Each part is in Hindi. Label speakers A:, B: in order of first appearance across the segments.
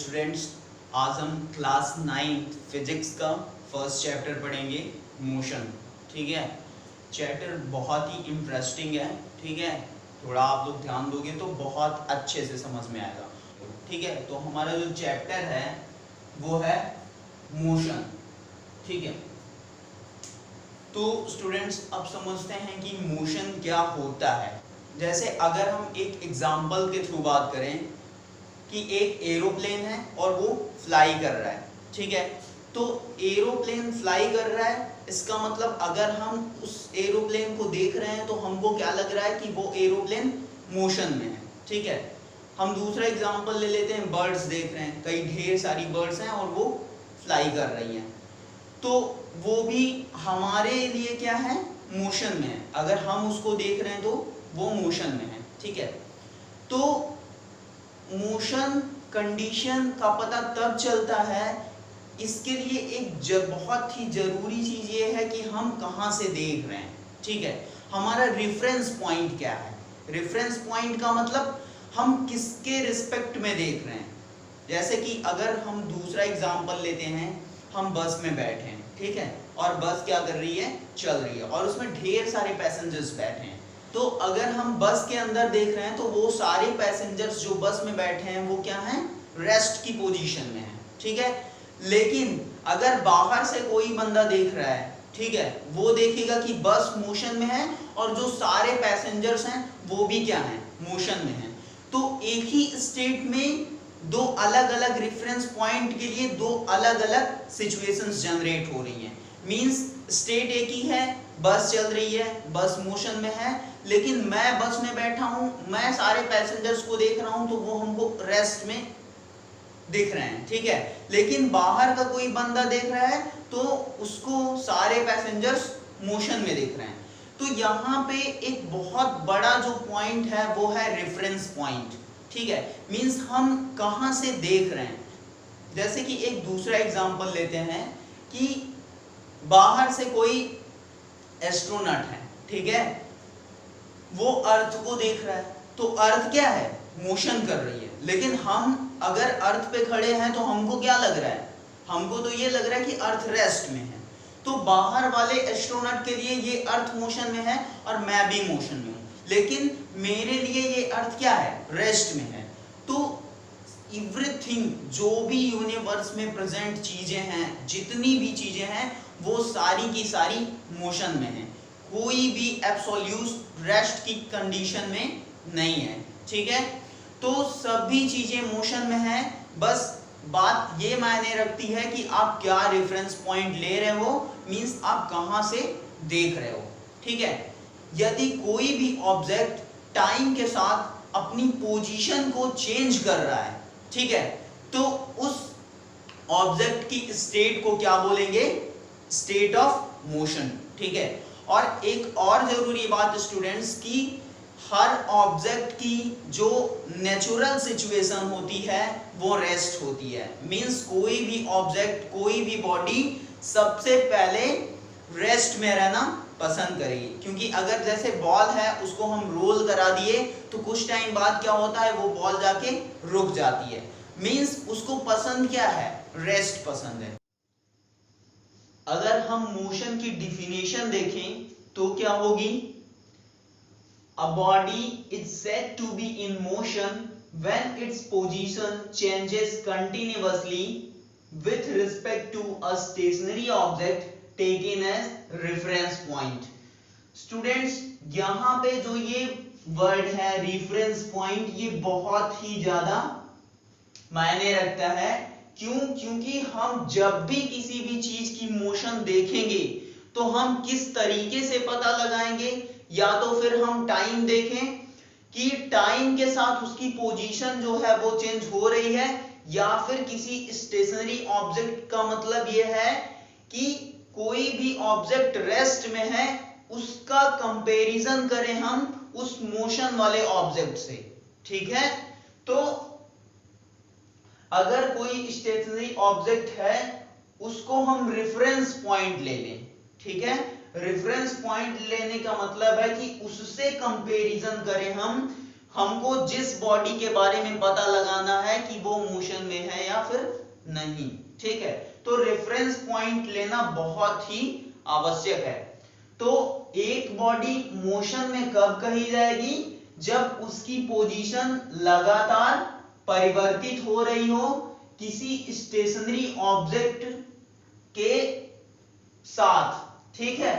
A: स्टूडेंट्स, आज हम क्लास 9 फिजिक्स का फर्स्ट चैप्टर पढ़ेंगे, मोशन। ठीक है, चैप्टर बहुत ही इंटरेस्टिंग है। ठीक है, थोड़ा आप लोग ध्यान दोगे तो बहुत अच्छे से समझ में आएगा। ठीक है, तो हमारा जो चैप्टर है वो है मोशन। ठीक है, तो स्टूडेंट्स अब समझते हैं कि मोशन क्या होता है। जैसे अगर हम एक एग्जाम्पल के थ्रू बात करें कि एक एरोप्लेन है और वो फ्लाई कर रहा है। ठीक है, तो एरोप्लेन फ्लाई कर रहा है, इसका मतलब अगर हम उस एरोप्लेन को देख रहे हैं तो हमको क्या लग रहा है कि वो एरोप्लेन मोशन में है। ठीक है, हम दूसरा एग्जांपल ले लेते हैं, बर्ड्स देख रहे हैं, कई ढेर सारी बर्ड्स हैं और वो फ्लाई कर रही हैं, तो वो भी हमारे लिए क्या है, मोशन में है। अगर हम उसको देख रहे हैं तो वो मोशन में है। ठीक है, तो मोशन कंडीशन का पता तब चलता है, इसके लिए एक बहुत ही जरूरी चीज ये है कि हम कहां से देख रहे हैं। ठीक है, हमारा रेफरेंस पॉइंट क्या है। रेफरेंस पॉइंट का मतलब हम किसके रिस्पेक्ट में देख रहे हैं। जैसे कि अगर हम दूसरा एग्जांपल लेते हैं, हम बस में बैठे हैं। ठीक है, और बस क्या कर रही है, चल रही है, और उसमें ढेर सारे पैसेंजर्स बैठे हैं। तो अगर हम बस के अंदर देख रहे हैं तो वो सारे पैसेंजर्स जो बस में बैठे हैं वो क्या हैं, रेस्ट की पोजीशन में हैं। ठीक है, लेकिन अगर बाहर से कोई बंदा देख रहा है, ठीक है, वो देखेगा कि बस मोशन में है और जो सारे पैसेंजर्स हैं वो भी क्या हैं, मोशन में हैं। तो एक ही स्टेट में दो अलग अलग रेफरेंस पॉइंट के लिए दो अलग अलग सिचुएशंस जनरेट हो रही हैं। मींस स्टेट एक ही है, बस चल रही है, बस मोशन में है, लेकिन मैं बस में बैठा हूं, मैं सारे पैसेंजर्स को देख रहा हूं तो वो हमको रेस्ट में दिख रहे हैं। ठीक है, लेकिन बाहर का कोई बंदा देख रहा है तो उसको सारे पैसेंजर्स मोशन में दिख रहे हैं। तो यहाँ पे एक बहुत बड़ा जो पॉइंट है वो है रेफरेंस पॉइंट। ठीक है, मींस हम कहां से देख रहे हैं। जैसे कि एक दूसरा एग्जांपल लेते हैं कि बाहर से कोई एस्ट्रोनॉट है, ठीक है, वो अर्थ को देख रहा है, तो अर्थ क्या है, मोशन कर रही है। लेकिन हम अगर अर्थ पे खड़े हैं तो हमको क्या लग रहा है, हमको तो ये लग रहा है कि अर्थ रेस्ट में है। तो बाहर वाले एस्ट्रोनॉट के लिए ये अर्थ मोशन में है और मैं भी मोशन में हूं, लेकिन मेरे लिए ये अर्थ क्या है, रेस्ट में है। तो एवरीथिंग, जो भी यूनिवर्स में प्रेजेंट चीजें हैं, जितनी भी चीजें हैं, वो सारी की सारी मोशन में है। कोई भी एब्सोल्यूट रेस्ट की कंडीशन में नहीं है। ठीक है, तो सभी चीजें मोशन में है। बस बात ये मायने रखती है कि आप क्या रेफरेंस पॉइंट ले रहे हो, मींस आप कहां से देख रहे हो। ठीक है, यदि कोई भी ऑब्जेक्ट टाइम के साथ अपनी पोजीशन को चेंज कर रहा है, ठीक है, तो उस ऑब्जेक्ट की स्टेट को क्या बोलेंगे, स्टेट ऑफ मोशन। ठीक है, और एक और जरूरी बात स्टूडेंट्स की, हर ऑब्जेक्ट की जो नेचुरल सिचुएशन होती है वो रेस्ट होती है। मींस कोई भी ऑब्जेक्ट, कोई भी बॉडी सबसे पहले रेस्ट में रहना पसंद करेगी, क्योंकि अगर जैसे बॉल है उसको हम रोल करा दिए तो कुछ टाइम बाद क्या होता है, वो बॉल जाके रुक जाती है। मींस उसको पसंद क्या है, रेस्ट पसंद है। अगर हम मोशन की डिफिनेशन देखें तो क्या होगी, a body is said to be in motion when its position changes continuously with respect to a stationary object taken as reference point. Students, यहाँ पे जो ये वर्ड है रेफरेंस पॉइंट, ये बहुत ही ज्यादा मायने रखता है। क्यों, क्योंकि हम जब भी किसी भी चीज की मोशन देखेंगे तो हम किस तरीके से पता लगाएंगे, या तो फिर हम टाइम देखें कि टाइम के साथ उसकी पोजीशन जो है वो चेंज हो रही है, या फिर किसी स्टेशनरी ऑब्जेक्ट का मतलब यह है कि कोई भी ऑब्जेक्ट रेस्ट में है, उसका कंपैरिजन करें हम उस मोशन वाले ऑब्जेक्ट से। ठीक है, तो अगर कोई स्टेशनरी ऑब्जेक्ट है उसको हम रेफरेंस पॉइंट ले लें। ठीक है, रेफरेंस पॉइंट लेने का मतलब है कि उससे कंपैरिजन करें हम हमको जिस बॉडी के बारे में पता लगाना है कि वो मोशन में है या फिर नहीं, ठीक है। तो रेफरेंस पॉइंट लेना बहुत ही आवश्यक है। तो एक बॉडी मोशन में कब कही जाएगी? जब उसकी पोजीशन लगातार परिवर्तित हो रही हो किसी स्टेशनरी ऑब्जेक्ट के साथ, ठीक है,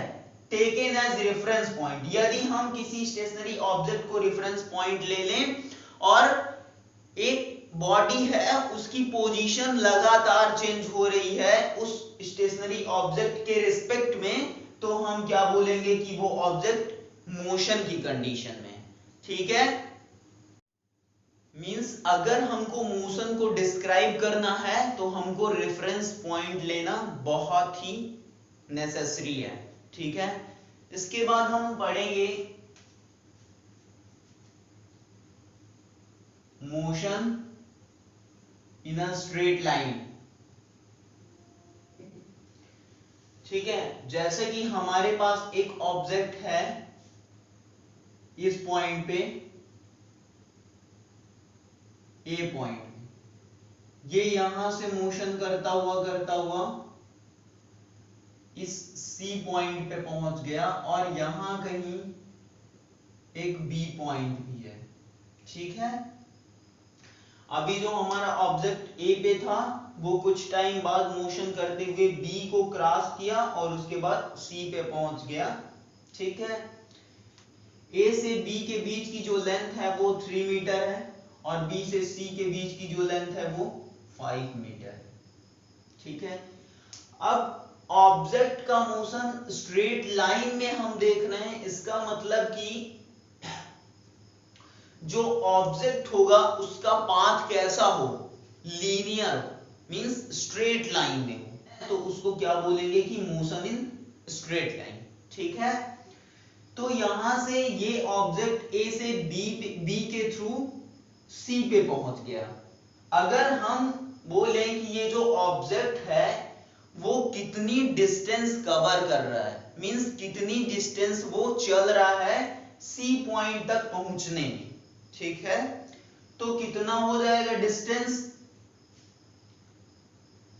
A: टेकन एज रेफरेंस पॉइंट। यदि हम किसी स्टेशनरी ऑब्जेक्ट को रेफरेंस पॉइंट ले लें और एक बॉडी है उसकी पोजीशन लगातार चेंज हो रही है उस स्टेशनरी ऑब्जेक्ट के रिस्पेक्ट में, तो हम क्या बोलेंगे कि वो ऑब्जेक्ट मोशन की कंडीशन में, ठीक है। मींस अगर हमको मोशन को डिस्क्राइब करना है तो हमको रेफरेंस पॉइंट लेना बहुत ही नेसेसरी है, ठीक है। इसके बाद हम पढ़ेंगे motion in a straight line, ठीक है। जैसे कि हमारे पास एक ऑब्जेक्ट है इस पॉइंट पे, ए पॉइंट, ये यहां से मोशन करता हुआ इस सी पॉइंट पे पहुंच गया और यहां कहीं एक बी पॉइंट भी है, ठीक है। अभी जो हमारा ऑब्जेक्ट ए पे था वो कुछ टाइम बाद मोशन करते हुए बी को क्रॉस किया और उसके बाद सी पे पहुंच गया, ठीक है। ए से बी के बीच की जो लेंथ है वो 3 मीटर है और बी से सी के बीच की जो लेंथ है वो 5 मीटर है, ठीक है। अब ऑब्जेक्ट का मोशन स्ट्रेट लाइन में हम देख रहे हैं, इसका मतलब कि जो ऑब्जेक्ट होगा उसका पाथ कैसा हो? लीनियर, मींस स्ट्रेट लाइन में हो, तो उसको क्या बोलेंगे कि मोशन इन स्ट्रेट लाइन, ठीक है। तो यहां से ये ऑब्जेक्ट ए से बी के थ्रू सी पे पहुंच गया। अगर हम बोलें कि ये जो ऑब्जेक्ट है वो कितनी डिस्टेंस कवर कर रहा है, मींस कितनी डिस्टेंस वो चल रहा है सी पॉइंट तक पहुंचने में, ठीक है। तो कितना हो जाएगा डिस्टेंस?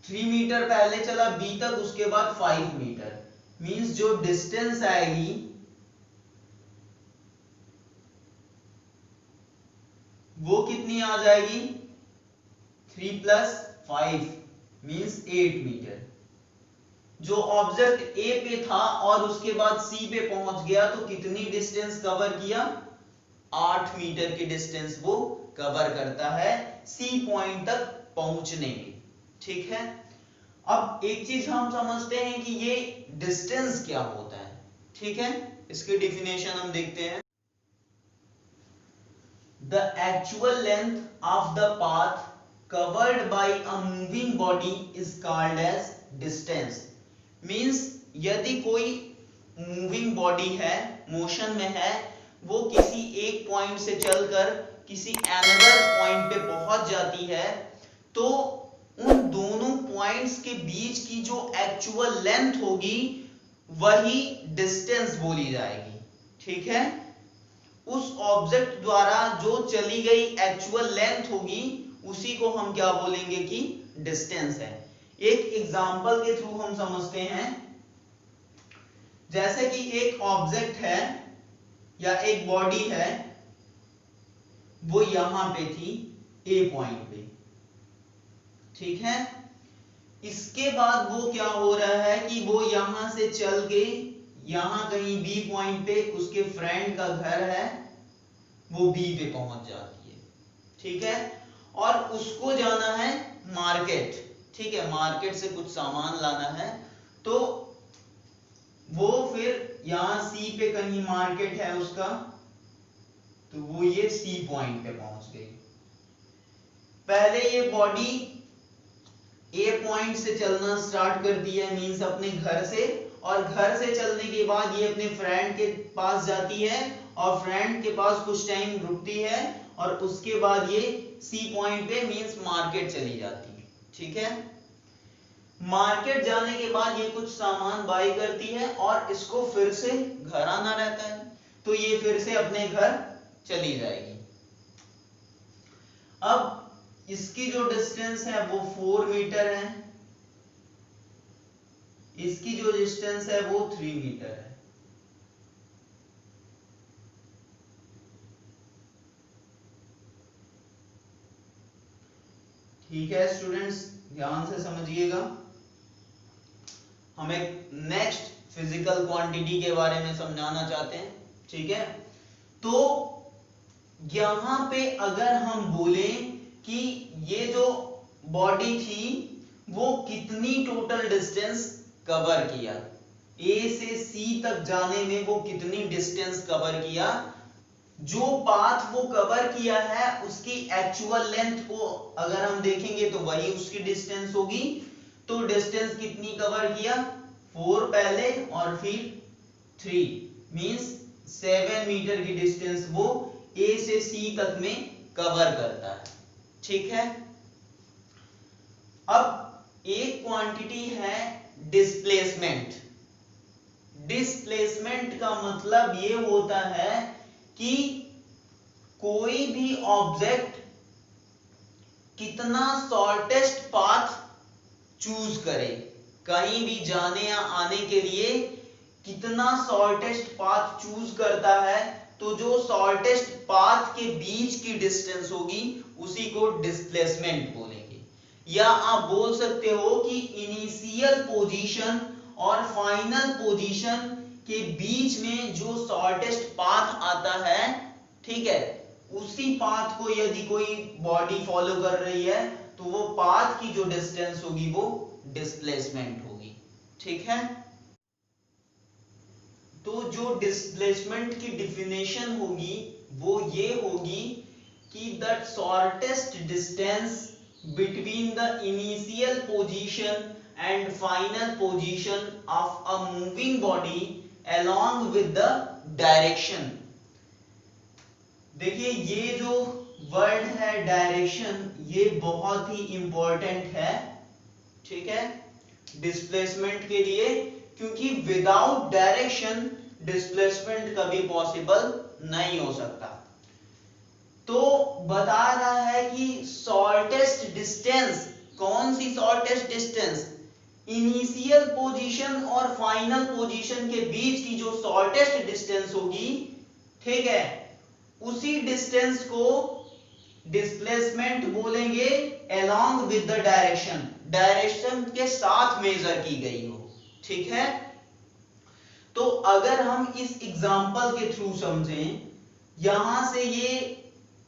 A: 3 मीटर पहले चला बी तक, उसके बाद 5 मीटर, मींस जो डिस्टेंस आएगी वो कितनी आ जाएगी? 3 + 5 मींस 8 मीटर। जो ऑब्जेक्ट ए पे था और उसके बाद सी पे पहुंच गया तो कितनी डिस्टेंस कवर किया? 8 मीटर की डिस्टेंस वो कवर करता है सी पॉइंट तक पहुंचने में, ठीक है। अब एक चीज हम समझते हैं कि ये डिस्टेंस क्या होता है, ठीक है। इसकी डेफिनेशन हम देखते हैं। The actual length of the path covered by a moving body is called as distance. Means यदि कोई मूविंग बॉडी है, मोशन में है, वो किसी एक पॉइंट से चलकर किसी अनदर पॉइंट पे पहुंच जाती है, तो उन दोनों पॉइंट्स के बीच की जो एक्चुअल लेंथ होगी वही डिस्टेंस बोली जाएगी, ठीक है। उस ऑब्जेक्ट द्वारा जो चली गई एक्चुअल लेंथ होगी उसी को हम क्या बोलेंगे कि डिस्टेंस है। एक एग्जांपल के थ्रू हम समझते हैं। जैसे कि एक ऑब्जेक्ट है या एक बॉडी है, वो यहां पे थी ए पॉइंट पे, ठीक है। इसके बाद वो क्या हो रहा है कि वो यहां से चल के यहां कहीं बी पॉइंट पे उसके फ्रेंड का घर है, वो बी पे पहुंच जाती है, ठीक है। और उसको जाना है मार्केट, ठीक है, मार्केट से कुछ सामान लाना है, तो वो फिर यहां सी पे कहीं मार्केट है उसका, तो वो ये सी पॉइंट पे पहुंच गई। पहले ये बॉडी ए पॉइंट से चलना स्टार्ट करती है, मींस अपने घर से, और घर से चलने के बाद ये अपने फ्रेंड के पास जाती है और फ्रेंड के पास कुछ टाइम रुकती है और उसके बाद ये सी पॉइंट पे मींस मार्केट चली जाती है, ठीक है। मार्केट जाने के बाद ये कुछ सामान बाय करती है और इसको फिर से घर आना रहता है, तो ये फिर से अपने घर चली जाएगी, अब इसकी जो डिस्टेंस है वो 4 मीटर है, इसकी जो डिस्टेंस है वो 3 मीटर है। ठीक है स्टूडेंट्स, ध्यान से समझिएगा। हम एक नेक्स्ट फिजिकल क्वांटिटी के बारे में समझाना चाहते हैं। ठीक है, तो यहां पे अगर हम बोलें कि ये जो बॉडी थी वो कितनी टोटल डिस्टेंस कवर किया, ए से सी तक जाने में वो कितनी डिस्टेंस कवर किया, जो पाथ वो कवर किया है उसकी एक्चुअल लेंथ को अगर हम देखेंगे तो वही उसकी डिस्टेंस होगी। तो डिस्टेंस कितनी कवर किया, 4 पहले और फिर 3 मींस 7 मीटर की डिस्टेंस वो ए से सी तक में कवर करता है। ठीक है, अब एक क्वांटिटी है डिस्प्लेसमेंट। डिस्प्लेसमेंट का मतलब ये होता है कि कोई भी ऑब्जेक्ट कितना शॉर्टेस्ट पाथ चूज करे, कहीं भी जाने या आने के लिए कितना शॉर्टेस्ट पाथ चूज करता है, तो जो शॉर्टेस्ट पाथ के बीच की डिस्टेंस होगी उसी को डिस्प्लेसमेंट बोलेंगे। या आप बोल सकते हो कि इनिशियल पोजीशन और फाइनल पोजीशन के बीच में जो शॉर्टेस्ट पाथ आता है, ठीक है, उसी पाथ को यदि कोई बॉडी फॉलो कर रही है तो वो पाथ की जो डिस्टेंस होगी वो डिस्प्लेसमेंट होगी। ठीक है, तो जो डिस्प्लेसमेंट की डिफिनेशन होगी वो ये होगी कि the shortest distance between the initial position and final position of a moving body along with the direction। देखिए ये जो वर्ड है डायरेक्शन, ये बहुत ही इंपॉर्टेंट है। ठीक है, डिस्प्लेसमेंट के लिए, क्योंकि विदाउट डायरेक्शन डिस्प्लेसमेंट कभी पॉसिबल नहीं हो सकता। तो बता रहा है कि शॉर्टेस्ट डिस्टेंस, कौन सी शॉर्टेस्ट डिस्टेंस, इनिशियल पोजीशन और फाइनल पोजीशन के बीच की जो शॉर्टेस्ट डिस्टेंस होगी, ठीक है, उसी डिस्टेंस को डिस्प्लेसमेंट बोलेंगे along with the direction, direction के साथ मेजर की गई हो। ठीक है, तो अगर हम इस एग्जांपल के थ्रू समझें, यहां से ये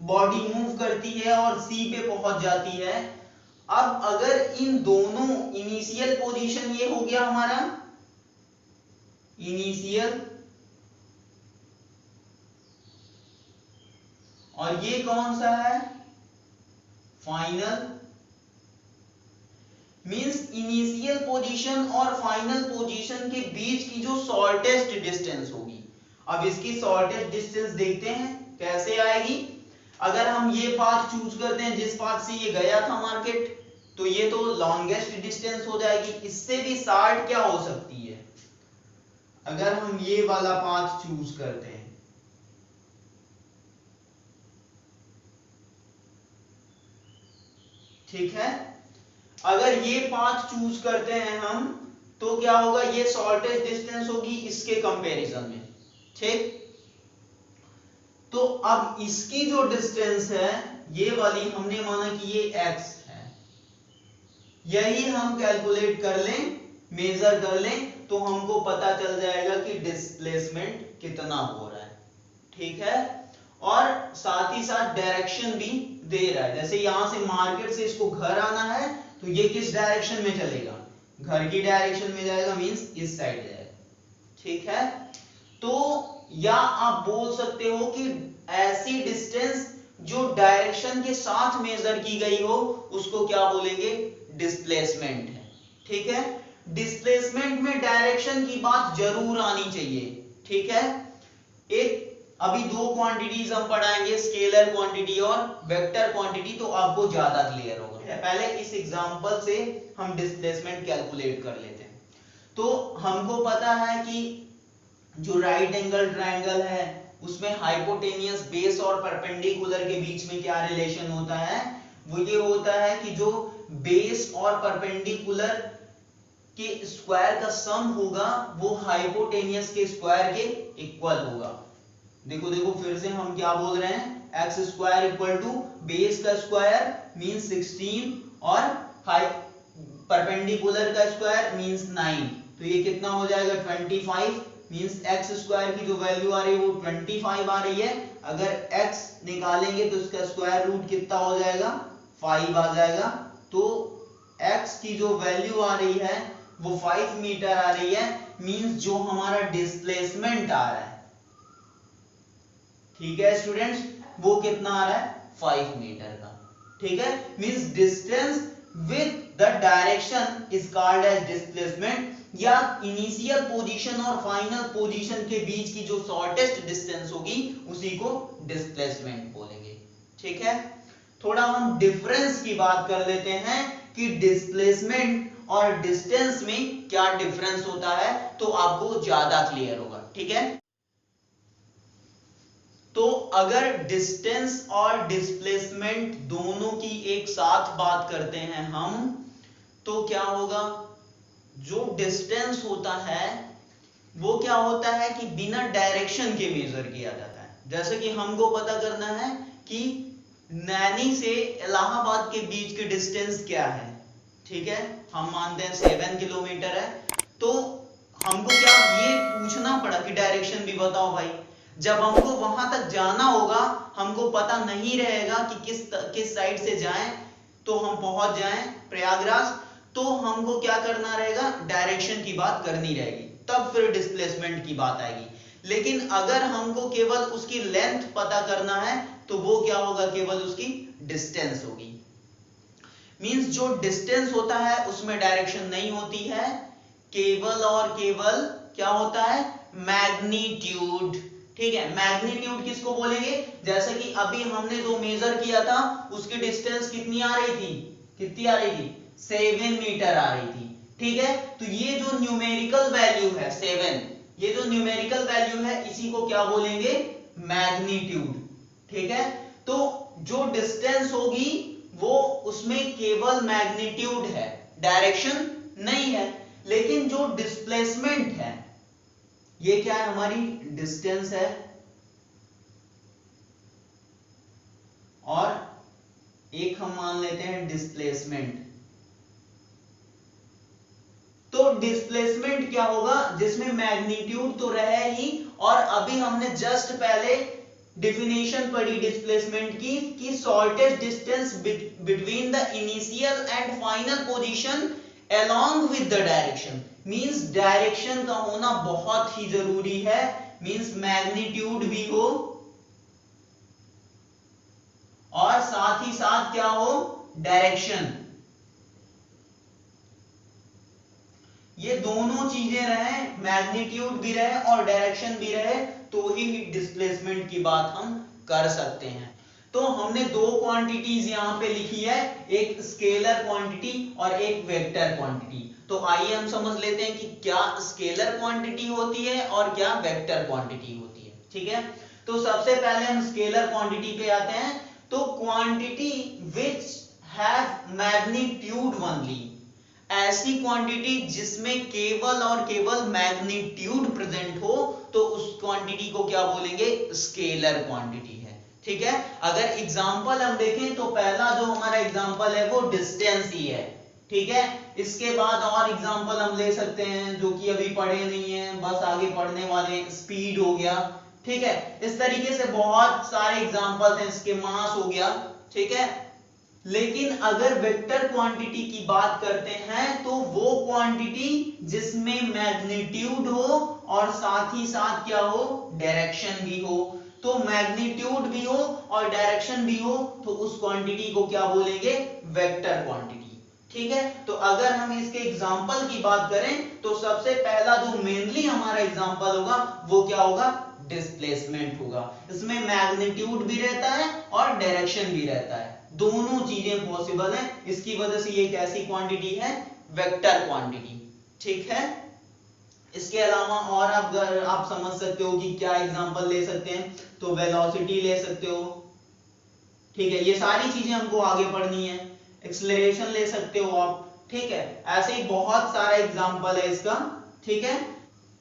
A: बॉडी मूव करती है और सी पे पहुंच जाती है। अब अगर इन दोनों, इनिशियल पोजीशन ये हो गया हमारा इनिशियल, और ये कौन सा है, फाइनल, मींस इनिशियल पोजीशन और फाइनल पोजीशन के बीच की जो शॉर्टेस्ट डिस्टेंस होगी। अब इसकी शॉर्टेस्ट डिस्टेंस देखते हैं कैसे आएगी। अगर हम ये पाथ चूज करते हैं जिस पाथ से ये गया था मार्केट, तो ये तो लॉन्गेस्ट डिस्टेंस हो जाएगी। इससे भी शार्ट क्या हो सकती है, अगर हम ये वाला पाथ चूज करते हैं, ठीक है, अगर ये पाथ चूज करते हैं हम, तो क्या होगा, ये शॉर्टेस्ट डिस्टेंस होगी इसके कंपैरिजन में। ठीक, तो अब इसकी जो डिस्टेंस है ये वाली, हमने माना कि ये x है, यही हम कैलकुलेट कर लें, मेजर कर लें, तो हमको पता चल जाएगा कि डिस्प्लेसमेंट कितना हो रहा है। ठीक है, और साथ ही साथ डायरेक्शन भी दे रहा है। जैसे यहां से मार्केट से इसको घर आना है तो ये किस डायरेक्शन में चलेगा, घर की डायरेक्शन में जाएगा, मींस इस साइड जाएगा। ठीक है, तो या आप बोल सकते हो कि ऐसी डिस्टेंस जो डायरेक्शन के साथ मेजर की गई हो उसको क्या बोलेंगे, डिस्प्लेसमेंट है। ठीक है, डिस्प्लेसमेंट में डायरेक्शन की बात जरूर आनी चाहिए। ठीक है, एक अभी दो क्वांटिटीज हम पढ़ाएंगे, स्केलर क्वांटिटी और वेक्टर क्वांटिटी, तो आपको ज्यादा क्लियर होगा। पहले इस एग्जांपल से हम डिस्प्लेसमेंट कैलकुलेट कर लेते हैं। तो हमको पता है कि जो राइट एंगल ट्रायंगल है उसमें हाइपोटेनियस बेस और परपेंडिकुलर के बीच में क्या रिलेशन होता है, वो ये होता है कि जो बेस और परपेंडिकुलर के स्क्वायर का सम होगा वो हाइपोटेनियस के स्क्वायर के इक्वल होगा। देखो देखो फिर से हम क्या बोल रहे हैं, X square equal to base का स्क्वायर मींस 16 और परपेंडिकुलर का स्क्वायर मींस 9, तो ये कितना हो जाएगा 25 मींस एक्स स्क्वायर की जो वैल्यू आ रही है वो 25 आ रही है। अगर x निकालेंगे तो इसका स्क्वायर रूट कितना हो जाएगा 5 आ जाएगा। तो x की जो वैल्यू आ रही है वो 5 मीटर आ रही है, मींस जो हमारा डिस्प्लेसमेंट आ रहा है, ठीक है स्टूडेंट्स, वो कितना आ रहा है 5 मीटर का, ठीक है। Means distance with the direction is called as displacement, या इनिशियल पोजीशन और फाइनल पोजीशन के बीच की जो शॉर्टेस्ट डिस्टेंस होगी उसी को डिस्प्लेसमेंट बोलेंगे, ठीक है। थोड़ा हम डिफरेंस की बात कर लेते हैं कि डिस्प्लेसमेंट और डिस्टेंस में क्या डिफरेंस होता है, तो आपको ज्यादा क्लियर होगा, ठीक है। तो अगर डिस्टेंस और डिस्प्लेसमेंट दोनों की एक साथ बात करते हैं हम, तो क्या होगा, जो डिस्टेंस होता है वो क्या होता है कि बिना डायरेक्शन के मेजर किया जाता है। जैसे कि हमको पता करना है कि नैनी से इलाहाबाद के बीच की डिस्टेंस क्या है, ठीक है, हम मानते हैं 7 किलोमीटर है, तो हमको क्या ये पूछना पड़ा कि डायरेक्शन भी बताओ भाई। जब हमको वहां तक जाना होगा, हमको पता नहीं रहेगा कि किस साइड से जाएं तो हम पहुंच जाएं प्रयागराज, तो हमको क्या करना रहेगा, डायरेक्शन की बात करनी रहेगी, तब फिर डिस्प्लेसमेंट की बात आएगी। लेकिन अगर हमको केवल उसकी लेंथ पता करना है तो वो क्या होगा, केवल उसकी डिस्टेंस होगी। मींस जो डिस्टेंस होता है उसमें डायरेक्शन नहीं होती है, केवल और केवल क्या होता है, मैग्नीट्यूड, ठीक है। मैग्नीट्यूड किसको बोलेंगे, जैसे कि अभी हमने जो मेजर किया था उसकी डिस्टेंस कितनी आ रही थी, कितनी आ रही थी 7 मीटर आ रही थी, ठीक है। तो ये जो न्यूमेरिकल वैल्यू है 7, ये जो न्यूमेरिकल वैल्यू है इसी को क्या बोलेंगे, मैग्नीट्यूड, ठीक है। तो जो डिस्टेंस होगी वो उसमें केवल मैग्नीट्यूड है, डायरेक्शन नहीं है। लेकिन जो डिस्प्लेसमेंट है ये क्या है, हमारी डिस्टेंस है और एक हम मान लेते हैं डिस्प्लेसमेंट। तो डिस्प्लेसमेंट क्या होगा, जिसमें मैग्नीट्यूड तो रहे ही, और अभी हमने जस्ट पहले डिफिनेशन पढ़ी डिस्प्लेसमेंट की कि shortest distance between the initial and final position along with the direction. Means direction का होना बहुत ही जरूरी है, मींस मैग्नीट्यूड भी हो और साथ ही साथ क्या हो, डायरेक्शन, ये दोनों चीजें रहे, मैग्नीट्यूड भी रहे और डायरेक्शन भी रहे, तो ही डिस्प्लेसमेंट की बात हम कर सकते हैं। तो हमने दो क्वांटिटीज यहां पे लिखी है, एक स्केलर क्वांटिटी और एक वेक्टर क्वांटिटी। तो आइए हम समझ लेते हैं कि क्या स्केलर क्वांटिटी होती है और क्या वेक्टर क्वांटिटी होती है, ठीक है। तो सबसे पहले हम स्केलर क्वांटिटी पे आते हैं। तो quantity which have magnitude only, ऐसी क्वांटिटी जिसमें केवल और केवल मैग्नीट्यूड प्रेजेंट हो, तो उस क्वांटिटी को क्या बोलेंगे, स्केलर क्वांटिटी है, ठीक है। अगर एग्जांपल हम देखें तो पहला जो हमारा एग्जांपल है वो डिस्टेंस ही है, ठीक है। इसके बाद और एग्जांपल हम ले सकते हैं जो कि अभी पढ़े नहीं है, बस आगे पढ़ने वाले, स्पीड हो गया, ठीक है। इस तरीके से बहुत सारे एग्जांपल्स हैं, इसके मास हो गया, ठीक है। लेकिन अगर वेक्टर क्वांटिटी की बात करते हैं तो वो क्वांटिटी जिसमें मैग्नीट्यूड हो और साथ ही साथ क्या हो, डायरेक्शन भी हो। तो मैग्नीट्यूड भी हो और डायरेक्शन भी हो तो उस क्वांटिटी को क्या बोलेंगे, वेक्टर क्वांटिटी, ठीक है। तो अगर हम इसके एग्जांपल की बात करें तो सबसे पहला जो मेनली हमारा एग्जांपल होगा वो क्या होगा, डिस्प्लेसमेंट होगा। इसमें मैग्नीट्यूड भी रहता है और डायरेक्शन भी रहता है, दोनों चीजें पॉसिबल हैं। इसकी वजह से ये एक ऐसी क्वांटिटी है, वेक्टर क्वांटिटी, ठीक है। इसके अलावा और अगर आप समझ सकते हो कि क्या एग्जांपल ले सकते हैं, तो वेलोसिटी ले सकते हो, ठीक है, ये सारी चीजें हमको आगे पढ़नी है। एक्सेलरेशन ले सकते हो आप, ठीक है, ऐसे ही बहुत सारा एग्जांपल है इसका, ठीक है।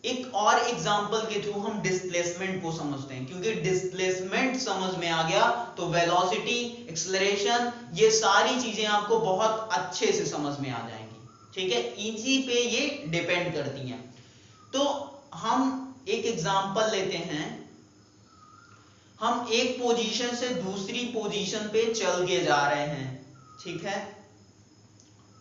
A: एक और एग्जांपल के थ्रू हम डिस्प्लेसमेंट को समझते हैं, क्योंकि डिस्प्लेसमेंट समझ में आ गया तो वेलोसिटी, एक्सेलरेशन, ये सारी चीजें आपको बहुत अच्छे से समझ में आ जाएंगी, ठीक है, इजी पे ये डिपेंड करती हैं। तो हम एक एग्जांपल लेते हैं, हम एक पोजीशन से दूसरी पोजीशन पे चल के जा रहे हैं, ठीक है,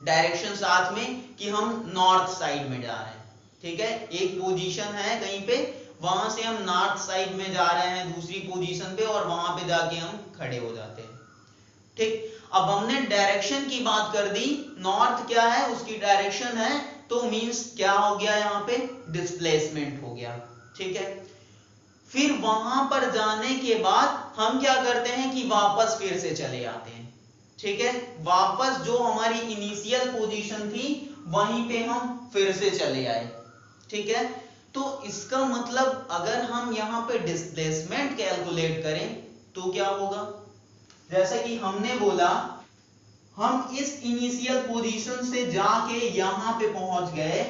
A: डायरेक्शन साथ में कि हम नॉर्थ साइड में जा रहे हैं, ठीक है, एक पोजीशन है कहीं पे, वहां से हम नॉर्थ साइड में जा रहे हैं दूसरी पोजीशन पे, और वहां पे जाके हम खड़े हो जाते हैं, ठीक। अब हमने डायरेक्शन की बात कर दी, नॉर्थ क्या है, उसकी डायरेक्शन है, तो मींस क्या हो गया, यहाँ पे डिस्प्लेसमेंट हो गया, ठीक है। फिर वहां पर जाने के बाद हम क्या करते हैं कि वापस फिर से चले आते हैं, ठीक है, वापस जो हमारी इनिशियल पोजीशन थी वहीं पे हम फिर से चले आए, ठीक है। तो इसका मतलब अगर हम यहाँ पे डिस्प्लेसमेंट कैलकुलेट करें तो क्या होगा, जैसा कि हमने बोला, हम इस इनिशियल पोजीशन से जाके यहाँ पे पहुंच गए,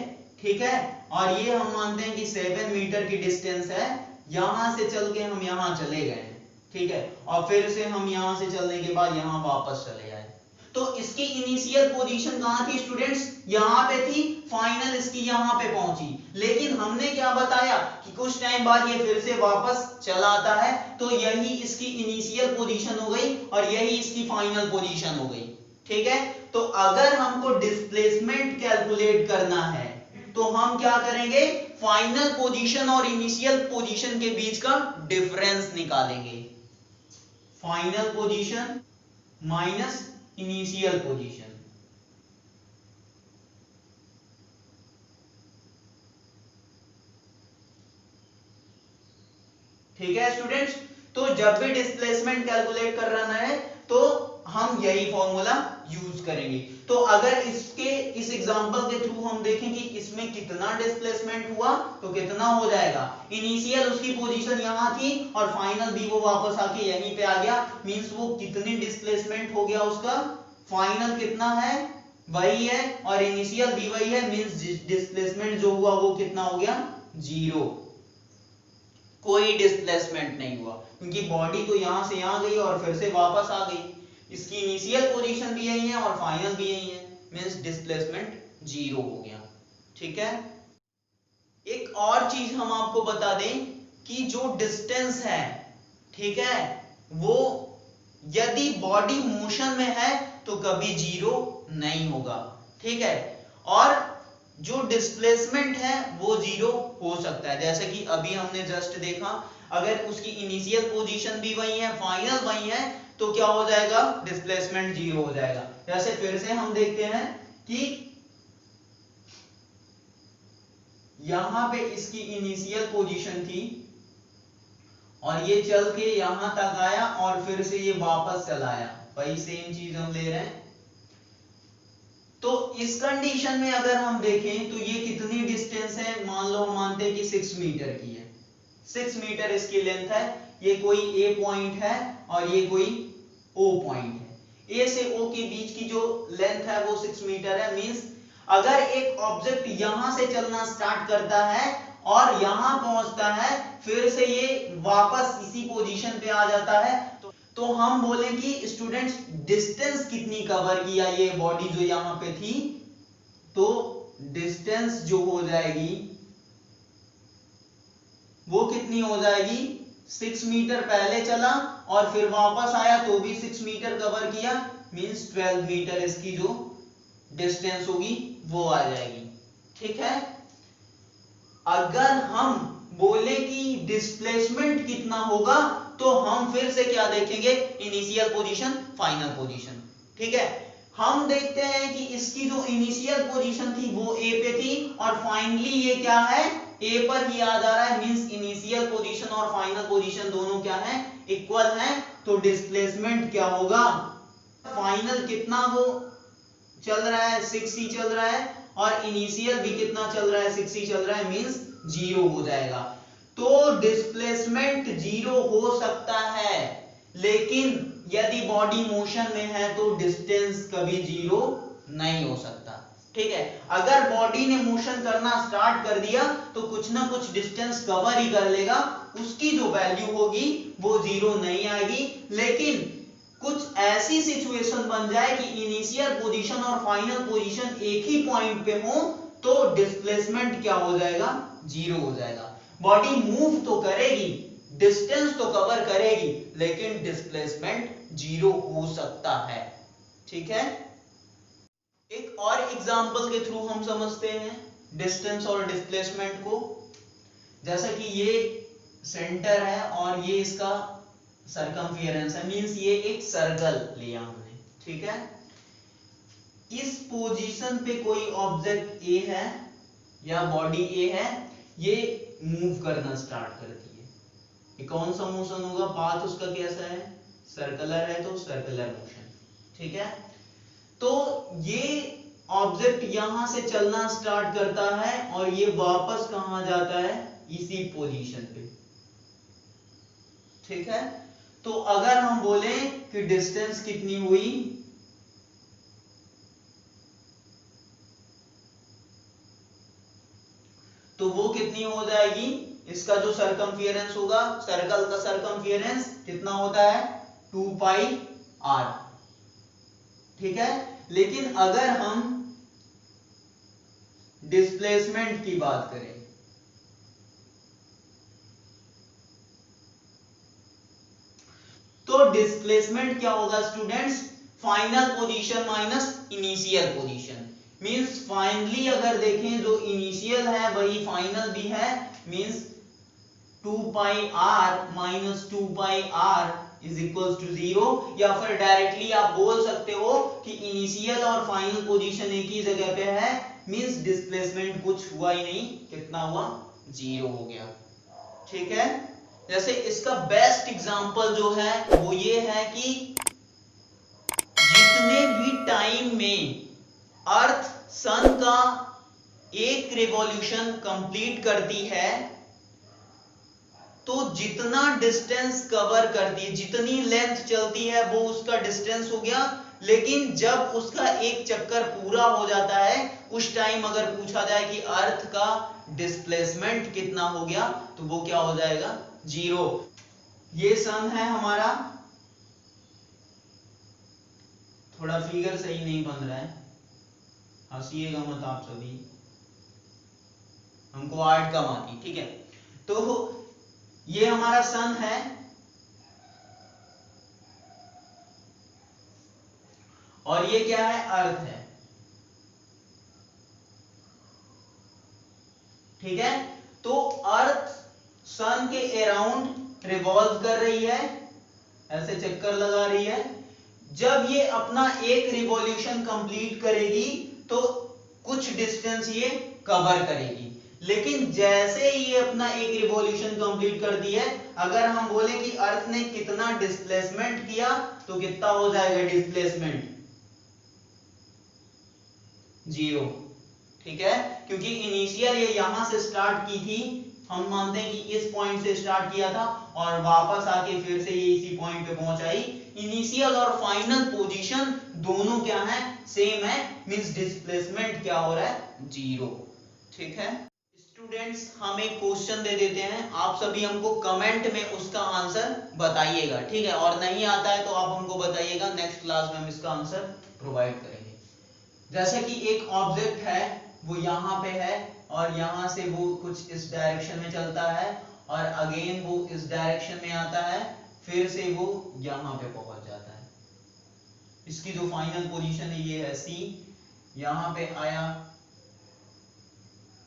A: ठीक है, और ये हम मानते हैं कि 7 मीटर की डिस्टेंस है, यहां से चल के हम यहाँ चले गए, ठीक है, और फिर से हम यहां से चलने के बाद यहाँ वापस चले आए। तो इसकी इनिशियल पोजीशन कहां थी स्टूडेंट्स, यहां पे थी, फाइनल इसकी यहां पे पहुंची, लेकिन हमने क्या बताया कि कुछ टाइम बाद ये फिर से वापस चला आता है, तो यही इसकी इनिशियल पोजीशन हो गई और यही इसकी फाइनल पोजीशन हो गई, ठीक है। तो अगर हमको डिस्प्लेसमेंट कैलकुलेट करना है तो हम क्या करेंगे, फाइनल पोजीशन और इनिशियल पोजीशन के बीच का डिफरेंस निकालेंगे, final position minus initial position, ठीक है स्टूडेंट्स। तो जब भी डिस्प्लेसमेंट कैलकुलेट करना है तो हम यही फॉर्मूला यूज करेंगे। तो अगर इस एग्जांपल के थ्रू हम देखें कि इसमें कितना डिस्प्लेसमेंट हुआ तो कितना हो जाएगा, इनिशियल उसकी पोजीशन यहां थी और फाइनल भी वो वापस आके यहीं पे आ गया, मींस वो कितनी डिस्प्लेसमेंट हो गया उसका, फाइनल कितना है वही है और इनिशियल भी वही है, मींस डिस्प्लेसमेंट जो हुआ वो कितना हो गया, 0, कोई डिस्प्लेसमेंट नहीं हुआ, क्योंकि बॉडी तो यहां से यहां गई और फिर से वापस आ गई, इसकी इनिशियल पोजीशन भी यही है और फाइनल भी यही है, मींस डिस्प्लेसमेंट 0 हो गया, ठीक है। एक और चीज हम आपको बता दें कि जो डिस्टेंस है, ठीक है, वो यदि बॉडी मोशन में है तो कभी 0 नहीं होगा, ठीक है, और जो डिस्प्लेसमेंट है वो 0 हो सकता है, जैसे कि अभी हमने जस्ट देखा, अगर उसकी इनिशियल पोजीशन भी वही है, फाइनल वही है, तो क्या हो जाएगा, डिस्प्लेसमेंट 0 हो जाएगा। जैसे फिर से हम देखते हैं कि यहां पे इसकी इनिशियल पोजीशन थी और ये चल के यहां तक आया और फिर से ये वापस चला आया, वही सेम चीज हम ले रहे हैं। तो इस कंडीशन में अगर हम देखें तो ये कितनी डिस्टेंस है, मान लो हम मानते हैं कि 6 मीटर की है, 6 मीटर इसकी लेंथ है, ये कोई ए पॉइंट है और ये कोई ओ पॉइंट है, ए से ओ के बीच की जो लेंथ है वो 6 मीटर है, मींस अगर एक ऑब्जेक्ट यहां से चलना स्टार्ट करता है और यहां पहुंचता है, फिर से ये वापस इसी पोजीशन पे आ जाता है, तो हम बोलें कि स्टूडेंट्स डिस्टेंस कितनी कवर किया ये बॉडी जो यहां पे थी, तो डिस्टेंस जो हो जाएगी वो कितनी हो जाएगी, 6 मीटर पहले चला और फिर वापस आया तो भी 6 मीटर कवर किया, मींस 12 मीटर इसकी जो डिस्टेंस होगी वो आ जाएगी, ठीक है। अगर हम बोले कि डिस्प्लेसमेंट कितना होगा तो हम फिर से क्या देखेंगे, इनिशियल पोजीशन फाइनल पोजीशन, ठीक है। हम देखते हैं कि इसकी जो इनिशियल पोजीशन थी वो ए पे थी और फाइनली ये क्या है, ए पर ही आ जा रहा है, मींस इनिशियल पोजीशन और फाइनल पोजीशन दोनों क्या है, इक्वल है, तो डिस्प्लेसमेंट क्या होगा, फाइनल कितना वो चल रहा है, 6 ही चल रहा है और इनिशियल भी कितना चल रहा है 60 चल रहा है, मींस 0 हो जाएगा। तो डिस्प्लेसमेंट 0 हो सकता है, लेकिन यदि बॉडी मोशन में है तो डिस्टेंस कभी 0 नहीं हो सकता। ठीक है, अगर बॉडी ने मोशन करना स्टार्ट कर दिया तो कुछ ना कुछ डिस्टेंस कवर ही कर लेगा, उसकी जो वैल्यू होगी वो 0 नहीं आएगी। लेकिन कुछ ऐसी सिचुएशन बन जाए कि इनिशियल पोजीशन और फाइनल पोजीशन एक ही पॉइंट पे हो तो डिस्प्लेसमेंट क्या हो जाएगा, 0 हो जाएगा। बॉडी मूव तो करेगी, डिस्टेंस तो कवर करेगी, लेकिन डिस्प्लेसमेंट 0 हो सकता है। ठीक है, एक और एग्जांपल के थ्रू हम समझते हैं डिस्टेंस और डिस्प्लेसमेंट को। जैसा कि ये सेंटर है और ये इसका सरकमफियरेंस है, मींस ये एक सर्कल लिया हमने। ठीक है, इस पोजीशन पे कोई ऑब्जेक्ट ए है या बॉडी ए है, ये मूव करना स्टार्ट करती है। ये कौन सा मोशन होगा, पाथ उसका कैसा है, सर्कुलर है तो सर्कुलर मोशन। ठीक है, तो ये ऑब्जेक्ट यहां से चलना स्टार्ट करता है और ये वापस कहां जाता है, इसी पोजीशन पे। ठीक है, तो अगर हम बोलें कि डिस्टेंस कितनी हुई, तो वो कितनी हो जाएगी, इसका जो सरकमफियरेंस होगा, सर्कल का सरकमफियरेंस कितना होता है, 2 पाई r। ठीक है, लेकिन अगर हम डिस्प्लेसमेंट की बात करें तो डिस्प्लेसमेंट क्या होगा students, final position minus initial position. Means finally अगर देखें जो इनिशियल है वही फाइनल भी है, means 2 pi r minus 2 pi r is equal to 0। या फिर डायरेक्टली आप बोल सकते हो कि इनिशियल और फाइनल पोजीशन एक ही जगह पे है, मींस डिस्प्लेसमेंट कुछ हुआ ही नहीं, कितना हुआ, 0 हो गया। ठीक है, जैसे इसका बेस्ट एग्जांपल जो है वो ये है कि जितने भी टाइम में अर्थ सन का एक रिवॉल्यूशन कंप्लीट करती है तो जितना डिस्टेंस कवर करती है, जितनी लेंथ चलती है वो उसका डिस्टेंस हो गया। लेकिन जब उसका एक चक्कर पूरा हो जाता है उस टाइम अगर पूछा जाए कि अर्थ का डिस्प्लेसमेंट कितना हो गया तो वो क्या हो जाएगा, 0। ये सन है हमारा, थोड़ा फिगर सही नहीं बन रहा है, हंसिएगा मत आप सभी, हमको आर्ट कम आती। ठीक है, तो ये हमारा सन है और ये क्या है, अर्थ है। ठीक है, तो अर्थ सन के अराउंड रिवॉल्व कर रही है, ऐसे चक्कर लगा रही है। जब ये अपना एक रिवॉल्यूशन कंप्लीट करेगी तो कुछ डिस्टेंस ये कवर करेगी, लेकिन जैसे ये अपना एक रिवॉल्यूशन कंप्लीट कर दी है, अगर हम बोले कि अर्थ ने कितना डिस्प्लेसमेंट किया तो कितना हो जाएगा डिस्प्लेसमेंट, 0। ठीक है, क्योंकि इनिशियल ये यहां से स्टार्ट की थी, हम मानते हैं कि इस पॉइंट से स्टार्ट किया था और वापस आके फिर से ये इसी पॉइंट पे पहुंच आई। इनिशियल और फाइनल पोजीशन दोनों क्या है, सेम है, मींस डिस्प्लेसमेंट क्या हो रहा है, 0। ठीक है स्टूडेंट्स, हम एक क्वेश्चन दे देते हैं, आप सभी हमको कमेंट में उसका आंसर बताइएगा। ठीक है, और नहीं आता है तो आप हमको बताइएगा, नेक्स्ट क्लास में हम इसका आंसर प्रोवाइड करेंगे। जैसे कि एक ऑब्जेक्ट है वो यहाँ पे है और यहाँ से वो कुछ इस डायरेक्शन में चलता है और अगेन वो इस डायरेक्शन में आता है, फिर से वो यहाँ पे पहुंच जाता है। इसकी जो फाइनल पोजीशन है ये है C, यहाँ पे आया,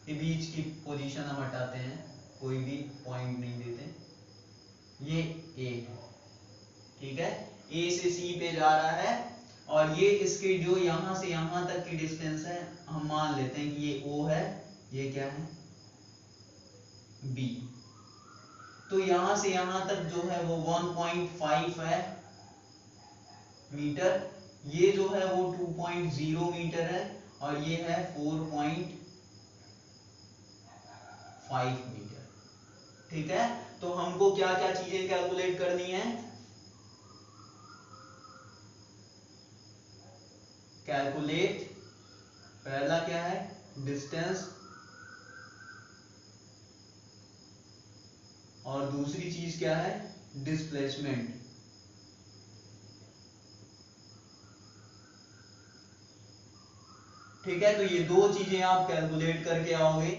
A: ये बीच की पोजीशन हम हटाते हैं, कोई भी पॉइंट नहीं देते, ये A है। ठीक है, A से C पे जा रहा है और ये इसके जो यहां से यहां तक की डिस्टेंस है, हम मान लेते हैं कि ये O है, ये क्या है, B। तो यहां से यहां तक जो है वो 1.5 है मीटर, ये जो है वो 2.0 मीटर है और ये है 4.5 मीटर। ठीक है, तो हमको क्या क्या चीजें कैलकुलेट करनी है? कैलकुलेट, पहला क्या है? डिस्टेंस, और दूसरी चीज क्या है? डिस्प्लेसमेंट। ठीक है, तो ये दो चीजें आप कैलकुलेट करके आओगे।